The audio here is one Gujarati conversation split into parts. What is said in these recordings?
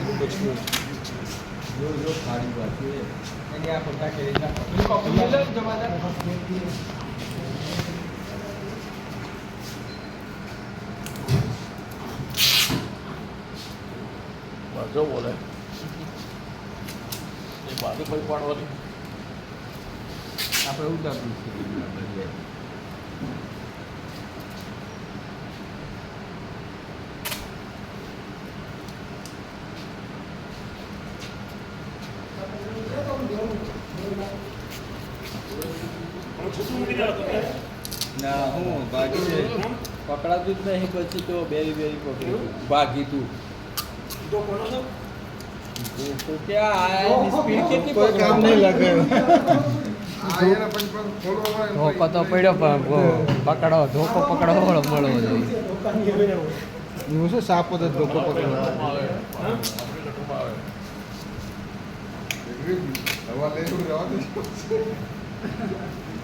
જો ખાડી બાકી એની આ ફોટા કરી નાખો જો બોલે એ બાજુ કોઈ પાડવાની આપણે ઉદાહરણ ના હું ભાગી છે પકડાતું જ નહીં પછી તો બેરી બેરી પકડી ભાગી તું તો ક્યાં આયા સ્પીડ કેટલી કોઈ કામ નહીં લાગે ધોકો તો પડ્યો પણ પકડો ધોકો પકડો મળવો જોઈએ હું શું સાપો તો ધોકો પકડો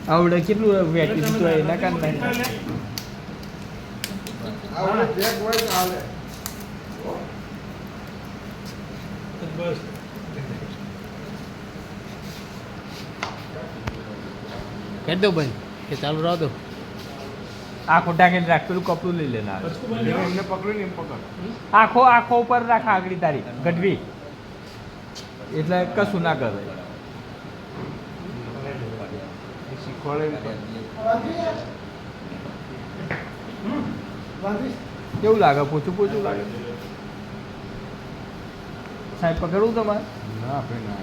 આવડે કેટલું વેચી દીધું એના કારણે કહી દો ભાઈ કે ચાલુ રહો દો આખો ઢાંકીને રાખ પેલું કપડું લઈ લેના એમને પકડ્યું ને એમ પકડ આખો આખો ઉપર રાખ આગળી તારી ગઢવી એટલે કશું ના કરે શીખવાડે કેવું લાગે પોચું પોચું લાગે સાહેબ પકડવું તમારે ના આપણે ના